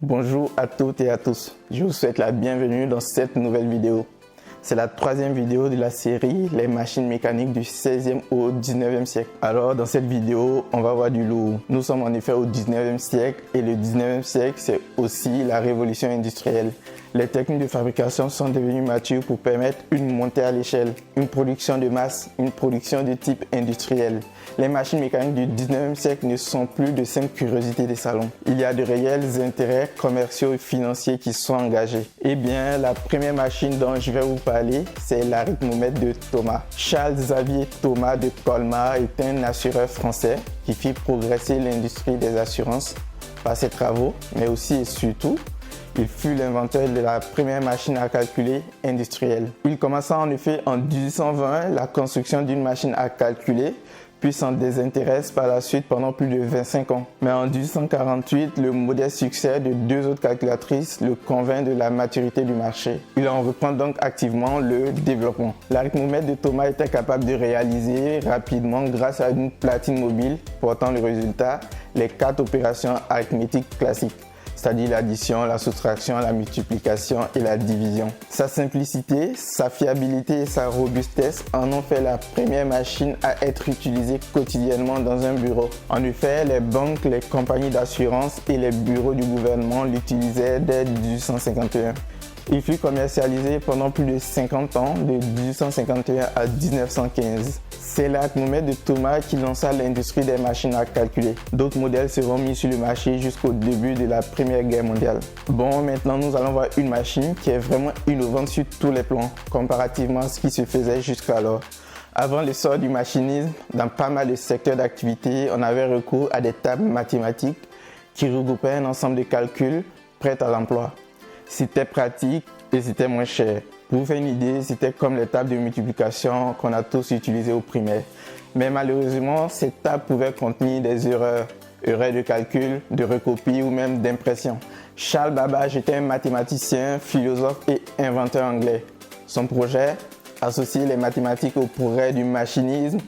Bonjour à toutes et à tous, je vous souhaite la bienvenue dans cette nouvelle vidéo. C'est la troisième vidéo de la série Les machines mécaniques du 16e au 19e siècle. Alors dans cette vidéo, on va voir du lourd. Nous sommes en effet au 19e siècle et le 19e siècle c'est aussi la révolution industrielle. Les techniques de fabrication sont devenues matures pour permettre une montée à l'échelle, une production de masse, une production de type industriel. Les machines mécaniques du 19e siècle ne sont plus de simples curiosités des salons. Il y a de réels intérêts commerciaux et financiers qui sont engagés. Eh bien, la première machine dont je vais vous parler, c'est l'arithmomètre de Thomas. Charles-Xavier Thomas de Colmar est un assureur français qui fit progresser l'industrie des assurances par ses travaux, mais aussi et surtout, il fut l'inventeur de la première machine à calculer industrielle. Il commença en effet en 1820 la construction d'une machine à calculer, puis s'en désintéresse par la suite pendant plus de 25 ans. Mais en 1848, le modeste succès de deux autres calculatrices le convainc de la maturité du marché. Il en reprend donc activement le développement. L'arithmomètre de Thomas était capable de réaliser rapidement, grâce à une platine mobile portant le résultat, les 4 opérations arithmétiques classiques, c'est-à-dire l'addition, la soustraction, la multiplication et la division. Sa simplicité, sa fiabilité et sa robustesse en ont fait la première machine à être utilisée quotidiennement dans un bureau. En effet, les banques, les compagnies d'assurance et les bureaux du gouvernement l'utilisaient dès 1851. Il fut commercialisé pendant plus de 50 ans, de 1851 à 1915. C'est l'arithmomètre de Thomas qui lança l'industrie des machines à calculer. D'autres modèles seront mis sur le marché jusqu'au début de la Première Guerre mondiale. Bon, maintenant nous allons voir une machine qui est vraiment innovante sur tous les plans, comparativement à ce qui se faisait jusqu'alors. Avant l'essor du machinisme, dans pas mal de secteurs d'activité, on avait recours à des tables mathématiques qui regroupaient un ensemble de calculs prêts à l'emploi. C'était pratique et c'était moins cher. Pour vous faire une idée, c'était comme les tables de multiplication qu'on a tous utilisées au primaire. Mais malheureusement, ces tables pouvaient contenir des erreurs de calcul, de recopie ou même d'impression. Charles Babbage était un mathématicien, philosophe et inventeur anglais. Son projet, associer les mathématiques au progrès du machinisme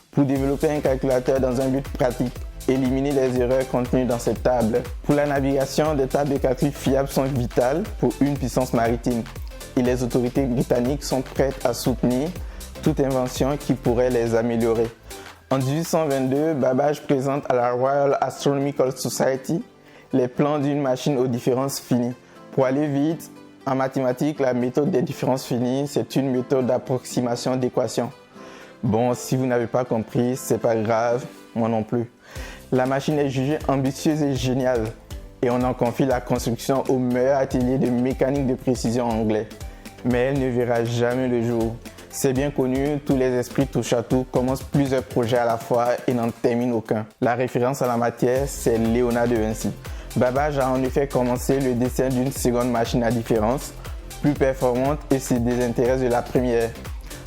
pour développer un calculateur dans un but pratique. Éliminer les erreurs contenues dans ces tables. Pour la navigation, des tables de calcul fiables sont vitales pour une puissance maritime et les autorités britanniques sont prêtes à soutenir toute invention qui pourrait les améliorer. En 1822, Babbage présente à la Royal Astronomical Society les plans d'une machine aux différences finies. Pour aller vite, en mathématiques, la méthode des différences finies, c'est une méthode d'approximation d'équations. Bon, si vous n'avez pas compris, c'est pas grave, moi non plus. La machine est jugée ambitieuse et géniale et on en confie la construction au meilleur atelier de mécanique de précision anglais. Mais elle ne verra jamais le jour. C'est bien connu, tous les esprits touche à tout commencent plusieurs projets à la fois et n'en terminent aucun. La référence à la matière, c'est Léonard de Vinci. Babbage a en effet commencé le dessin d'une seconde machine à différence, plus performante et se désintéresse de la première,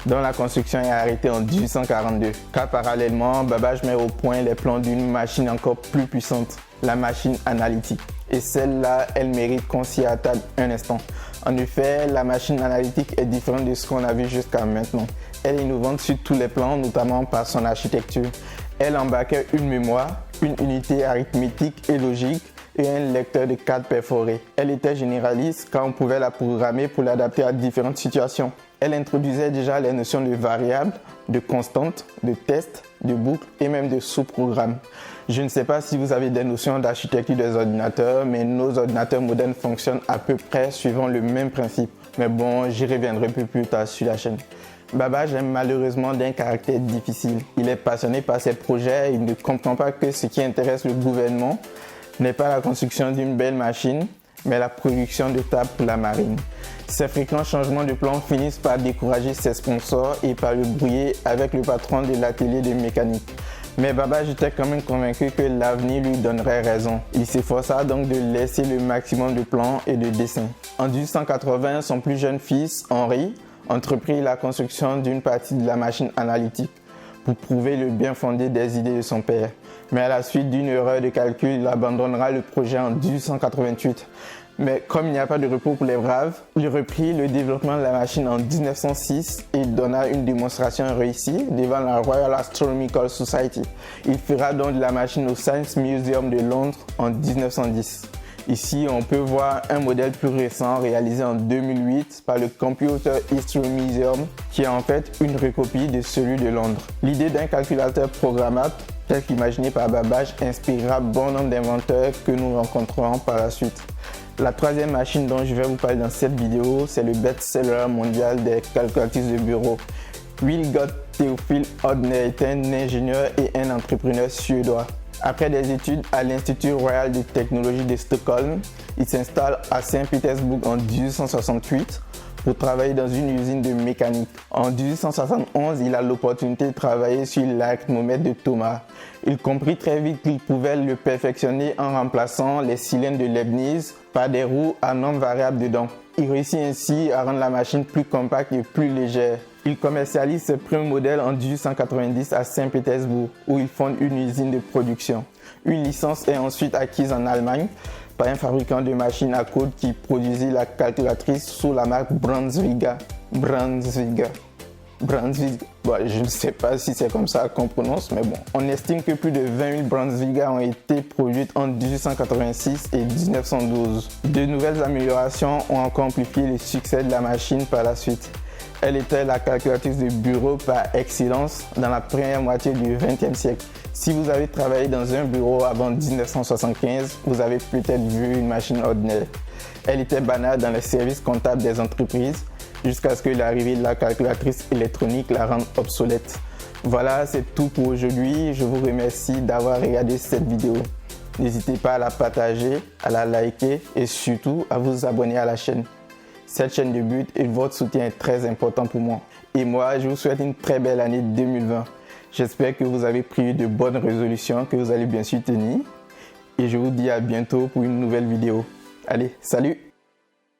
dont la construction est arrêtée en 1842. Car parallèlement, Babbage met au point les plans d'une machine encore plus puissante, la machine analytique. Et celle-là, elle mérite qu'on s'y attarde un instant. En effet, la machine analytique est différente de ce qu'on a vu jusqu'à maintenant. Elle est innovante sur tous les plans, notamment par son architecture. Elle embarquait une mémoire, une unité arithmétique et logique, et un lecteur de cartes perforées. Elle était généraliste car on pouvait la programmer pour l'adapter à différentes situations. Elle introduisait déjà les notions de variables, de constantes, de tests, de boucles et même de sous-programmes. Je ne sais pas si vous avez des notions d'architecture des ordinateurs, mais nos ordinateurs modernes fonctionnent à peu près suivant le même principe. Mais bon, j'y reviendrai un peu plus tard sur la chaîne. Babbage est malheureusement d'un caractère difficile. Il est passionné par ses projets, il ne comprend pas que ce qui intéresse le gouvernement n'est pas la construction d'une belle machine, mais la production de tables pour la marine. Ces fréquents changements de plan finissent par décourager ses sponsors et par le brouiller avec le patron de l'atelier de mécanique. Mais Babbage était quand même convaincu que l'avenir lui donnerait raison. Il s'efforça donc de laisser le maximum de plans et de dessins. En 1880, son plus jeune fils, Henri, entreprit la construction d'une partie de la machine analytique pour prouver le bien fondé des idées de son père. Mais à la suite d'une erreur de calcul, il abandonnera le projet en 1888. Mais comme il n'y a pas de repos pour les braves, il reprit le développement de la machine en 1906 et donna une démonstration réussie devant la Royal Astronomical Society. Il fera donc de la machine au Science Museum de Londres en 1910. Ici, on peut voir un modèle plus récent réalisé en 2008 par le Computer History Museum, qui est en fait une recopie de celui de Londres. L'idée d'un calculateur programmable, tel qu'imaginé par Babbage, inspirera bon nombre d'inventeurs que nous rencontrerons par la suite. La troisième machine dont je vais vous parler dans cette vidéo, c'est le best-seller mondial des calculatrices de bureau. Vilgot Theophil Hodner est un ingénieur et un entrepreneur suédois. Après des études à l'Institut royal de technologie de Stockholm, il s'installe à Saint-Pétersbourg en 1868 pour travailler dans une usine de mécanique. En 1871, il a l'opportunité de travailler sur l'arithmomètre de Thomas. Il comprit très vite qu'il pouvait le perfectionner en remplaçant les cylindres de Leibniz par des roues à nombre variable dedans. Il réussit ainsi à rendre la machine plus compacte et plus légère. Il commercialise ses premiers modèles en 1890 à Saint-Pétersbourg, où il fonde une usine de production. Une licence est ensuite acquise en Allemagne par un fabricant de machines à coudre qui produisit la calculatrice sous la marque Brunswiga. Bon, je ne sais pas si c'est comme ça qu'on prononce, mais bon. On estime que plus de 20 000 Brunswiga ont été produites en 1886 et 1912. De nouvelles améliorations ont encore amplifié le succès de la machine par la suite. Elle était la calculatrice de bureau par excellence dans la première moitié du XXe siècle. Si vous avez travaillé dans un bureau avant 1975, vous avez peut-être vu une machine ordinaire. Elle était banale dans les services comptables des entreprises jusqu'à ce que l'arrivée de la calculatrice électronique la rende obsolète. Voilà, c'est tout pour aujourd'hui. Je vous remercie d'avoir regardé cette vidéo. N'hésitez pas à la partager, à la liker et surtout à vous abonner à la chaîne. Cette chaîne débute et votre soutien est très important pour moi. Et moi, je vous souhaite une très belle année 2020. J'espère que vous avez pris de bonnes résolutions que vous allez bien sûr tenir. Et je vous dis à bientôt pour une nouvelle vidéo. Allez, salut!